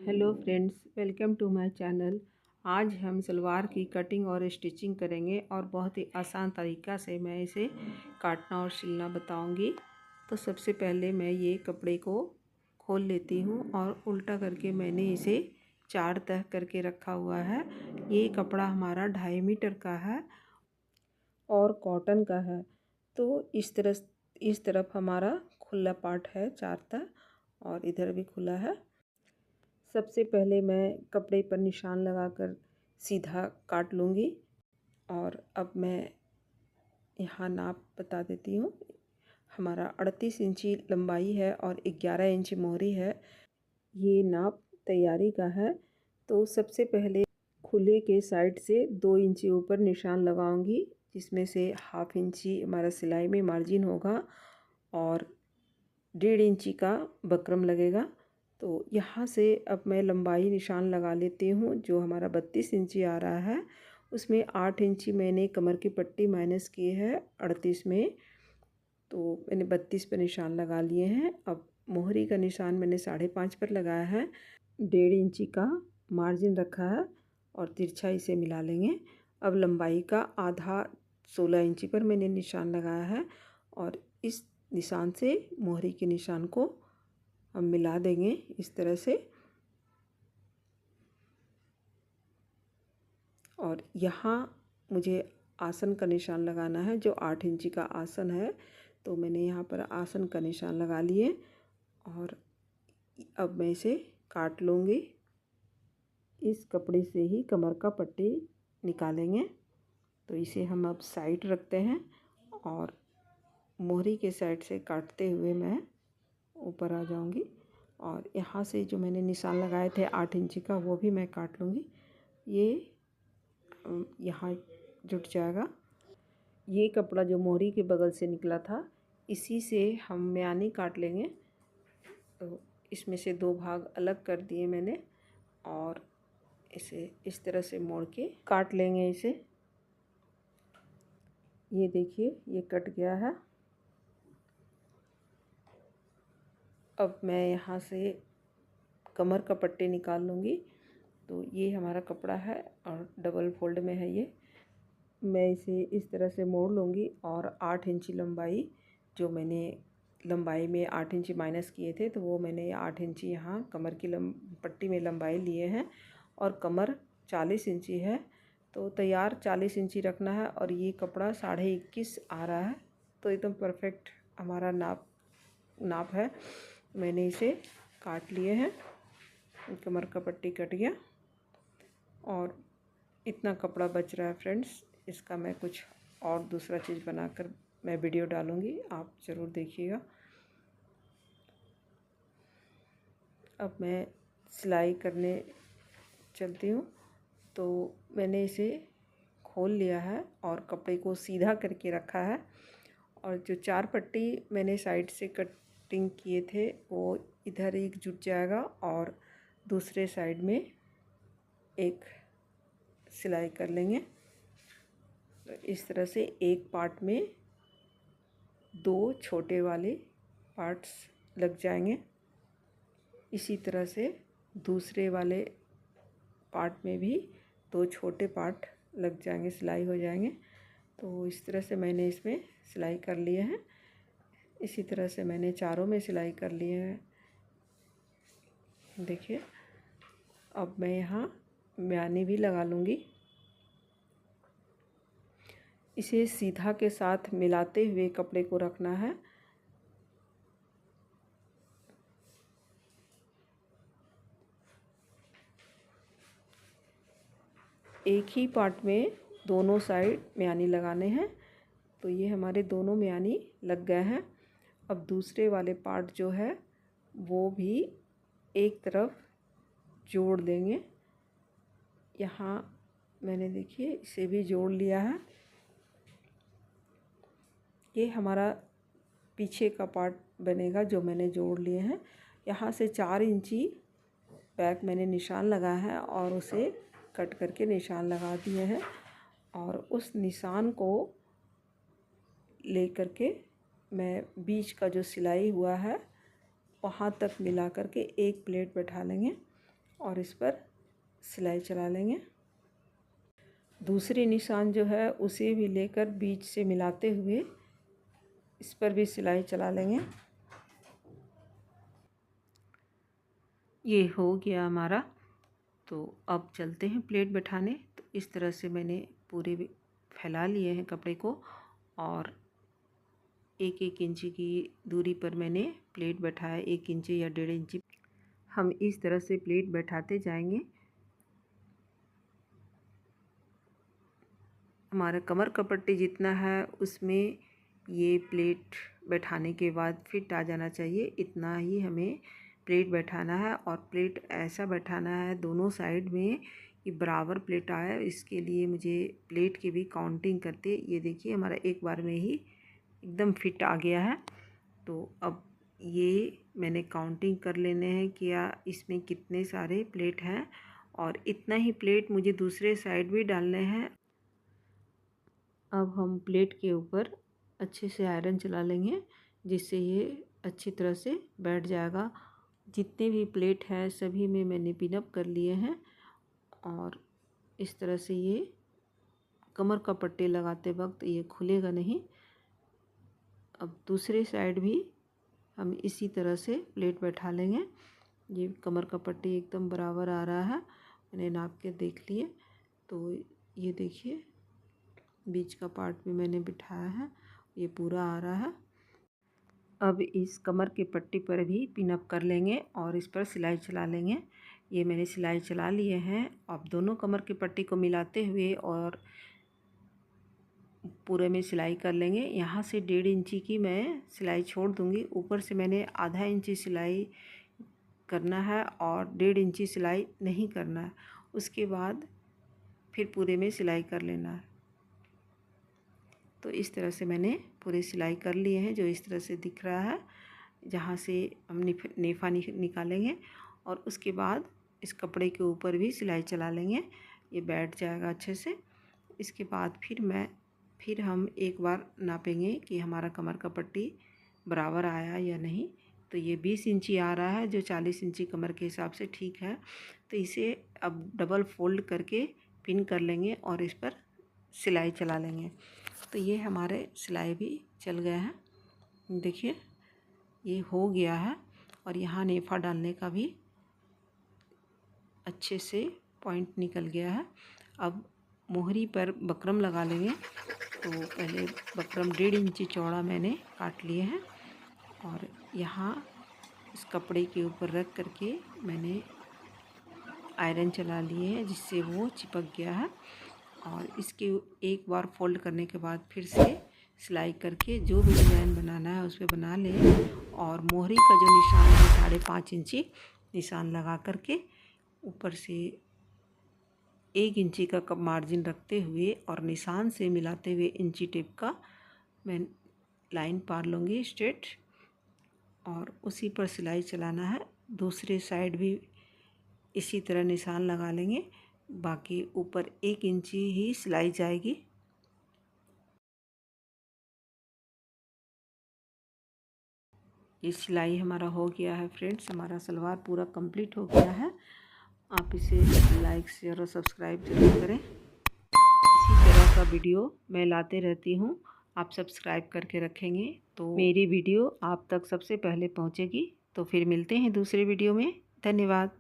Hello friends, welcome to my channel. आज हम सलवार की कटिंग और स्टिचिंग करेंगे और बहुत ही आसान तरीक़ा से मैं इसे काटना और सिलना बताऊंगी। तो सबसे पहले मैं ये कपड़े को खोल लेती हूँ और उल्टा करके मैंने इसे 4 तह करके रखा हुआ है। ये कपड़ा हमारा 2.5 मीटर का है और कॉटन का है। तो इस तरफ हमारा खुला पार्ट है 4 तह और इधर भी खुला है। सबसे पहले मैं कपड़े पर निशान लगाकर सीधा काट लूँगी और अब मैं यहाँ नाप बता देती हूँ। हमारा 38 इंची लंबाई है और 11 इंची मोहरी है। ये नाप तैयारी का है। तो सबसे पहले खुले के साइड से 2 इंची ऊपर निशान लगाऊंगी, जिसमें से 1/2 इंची हमारा सिलाई में मार्जिन होगा और 1.5 इंची का बकरम लगेगा। तो यहाँ से अब मैं लंबाई निशान लगा लेती हूँ। जो हमारा 32 इंची आ रहा है उसमें 8 इंची मैंने कमर की पट्टी माइनस की है 38 में। तो मैंने 32 पर निशान लगा लिए हैं। अब मोहरी का निशान मैंने 5.5 पर लगाया है। 1.5 इंची का मार्जिन रखा है और तिरछा इसे मिला लेंगे। अब लंबाई का आधा 16 इंची पर मैंने निशान लगाया है और इस निशान से मोहरी के निशान को हम मिला देंगे इस तरह से। और यहाँ मुझे आसन का निशान लगाना है, जो 8 इंची का आसन है। तो मैंने यहाँ पर आसन का निशान लगा लिए और अब मैं इसे काट लूँगी। इस कपड़े से ही कमर का पट्टी निकालेंगे। तो इसे हम अब साइड रखते हैं और मोहरी के साइड से काटते हुए मैं ऊपर आ जाऊंगी और यहाँ से जो मैंने निशान लगाए थे 8 इंची का, वो भी मैं काट लूँगी। ये यहाँ जुट जाएगा। ये कपड़ा जो मोहरी के बगल से निकला था, इसी से हम म्यानी काट लेंगे। तो इसमें से 2 भाग अलग कर दिए मैंने और इसे इस तरह से मोड़ के काट लेंगे इसे। ये देखिए, ये कट गया है। अब मैं यहाँ से कमर का पट्टी निकाल लूँगी। तो ये हमारा कपड़ा है और डबल फोल्ड में है ये। मैं इसे इस तरह से मोड़ लूँगी और 8 इंची लंबाई, जो मैंने लंबाई में 8 इंची माइनस किए थे, तो वो मैंने 8 इंची यहाँ कमर की पट्टी में लंबाई लिए हैं और कमर 40 इंची है। तो तैयार 40 इंची रखना है और ये कपड़ा 21.5 आ रहा है। तो एकदम परफेक्ट हमारा नाप है। मैंने इसे काट लिए हैं। कमर का पट्टी कट गया और इतना कपड़ा बच रहा है फ्रेंड्स। इसका मैं कुछ और दूसरा चीज़ बनाकर मैं वीडियो डालूँगी, आप ज़रूर देखिएगा। अब मैं सिलाई करने चलती हूँ। तो मैंने इसे खोल लिया है और कपड़े को सीधा करके रखा है और जो 4 पट्टी मैंने साइड से कटिंग किए थे, वो इधर एक जुट जाएगा और दूसरे साइड में एक सिलाई कर लेंगे। तो इस तरह से एक पार्ट में 2 छोटे वाले पार्ट्स लग जाएंगे। इसी तरह से दूसरे वाले पार्ट में भी 2 छोटे पार्ट लग जाएंगे, सिलाई हो जाएंगे। तो इस तरह से मैंने इसमें सिलाई कर लिए हैं। इसी तरह से मैंने चारों में सिलाई कर लिए हैं। देखिए, अब मैं यहाँ म्यानी भी लगा लूँगी। इसे सीधा के साथ मिलाते हुए कपड़े को रखना है। एक ही पार्ट में दोनों साइड म्यानी लगाने हैं। तो ये हमारे दोनों म्यानी लग गए हैं। अब दूसरे वाले पार्ट जो है वो भी एक तरफ जोड़ देंगे। यहाँ मैंने देखिए इसे भी जोड़ लिया है। ये हमारा पीछे का पार्ट बनेगा जो मैंने जोड़ लिए हैं। यहाँ से 4 इंची बैक मैंने निशान लगाया है और उसे कट करके निशान लगा दिए हैं और उस निशान को ले करके मैं बीच का जो सिलाई हुआ है वहाँ तक मिला करके एक प्लेट बैठा लेंगे और इस पर सिलाई चला लेंगे। दूसरी निशान जो है उसे भी लेकर बीच से मिलाते हुए इस पर भी सिलाई चला लेंगे। ये हो गया हमारा। तो अब चलते हैं प्लेट बैठाने। तो इस तरह से मैंने पूरे फैला लिए हैं कपड़े को और 1-1 इंची की दूरी पर मैंने प्लेट बैठाया, 1 इंची या 1.5 इंची। हम इस तरह से प्लेट बैठाते जाएंगे। हमारा कमर का पट्टी जितना है उसमें ये प्लेट बैठाने के बाद फिट आ जाना चाहिए, इतना ही हमें प्लेट बैठाना है। और प्लेट ऐसा बैठाना है दोनों साइड में कि बराबर प्लेट आए। इसके लिए मुझे प्लेट की भी काउंटिंग करते, ये देखिए हमारा एक बार में ही एकदम फिट आ गया है। तो अब ये मैंने काउंटिंग कर लेने हैं क्या इसमें कितने सारे प्लेट हैं, और इतना ही प्लेट मुझे दूसरे साइड भी डालने हैं। अब हम प्लेट के ऊपर अच्छे से आयरन चला लेंगे जिससे ये अच्छी तरह से बैठ जाएगा। जितने भी प्लेट हैं सभी में मैंने पिनअप कर लिए हैं और इस तरह से ये कमर का पट्टी लगाते वक्त ये खुलेगा नहीं। अब दूसरे साइड भी हम इसी तरह से प्लेट बैठा लेंगे। ये कमर का पट्टी एकदम बराबर आ रहा है, मैंने नाप के देख लिए। तो ये देखिए बीच का पार्ट भी मैंने बिठाया है, ये पूरा आ रहा है। अब इस कमर के पट्टी पर भी पिनअप कर लेंगे और इस पर सिलाई चला लेंगे। ये मैंने सिलाई चला लिए हैं। अब दोनों कमर की पट्टी को मिलाते हुए और पूरे में सिलाई कर लेंगे। यहाँ से 1.5 इंची की मैं सिलाई छोड़ दूँगी, ऊपर से मैंने आधा इंची सिलाई करना है और 1.5 इंची सिलाई नहीं करना है। उसके बाद फिर पूरे में सिलाई कर लेना है। तो इस तरह से मैंने पूरे सिलाई कर लिए हैं, जो इस तरह से दिख रहा है। जहाँ से हम नेफा निकालेंगे और उसके बाद इस कपड़े के ऊपर भी सिलाई चला लेंगे, ये बैठ जाएगा अच्छे से। इसके बाद फिर हम एक बार नापेंगे कि हमारा कमर का पट्टी बराबर आया या नहीं। तो ये 20 इंची आ रहा है, जो 40 इंची कमर के हिसाब से ठीक है। तो इसे अब डबल फोल्ड करके पिन कर लेंगे और इस पर सिलाई चला लेंगे। तो ये हमारे सिलाई भी चल गया है, देखिए ये हो गया है। और यहाँ नेफा डालने का भी अच्छे से पॉइंट निकल गया है। अब मोहरी पर बकरम लगा लेंगे। तो पहले बकरम 1.5 इंची चौड़ा मैंने काट लिए हैं और यहाँ इस कपड़े के ऊपर रख करके मैंने आयरन चला लिए हैं जिससे वो चिपक गया है। और इसके एक बार फोल्ड करने के बाद फिर से सिलाई करके जो भी डिज़ाइन बनाना है उस पर बना लें। और मोहरी का जो निशान है 5.5 इंची निशान लगा करके ऊपर से 1 इंची का मार्जिन रखते हुए और निशान से मिलाते हुए इंची टेप का मैं लाइन पार लूँगी स्ट्रेट, और उसी पर सिलाई चलाना है। दूसरे साइड भी इसी तरह निशान लगा लेंगे, बाकी ऊपर 1 इंची ही सिलाई जाएगी। ये सिलाई हमारा हो गया है फ्रेंड्स, हमारा सलवार पूरा कंप्लीट हो गया है। आप इसे लाइक शेयर और सब्सक्राइब जरूर करें। इसी तरह का वीडियो मैं लाते रहती हूँ, आप सब्सक्राइब करके रखेंगे तो मेरी वीडियो आप तक सबसे पहले पहुँचेगी। तो फिर मिलते हैं दूसरे वीडियो में। धन्यवाद।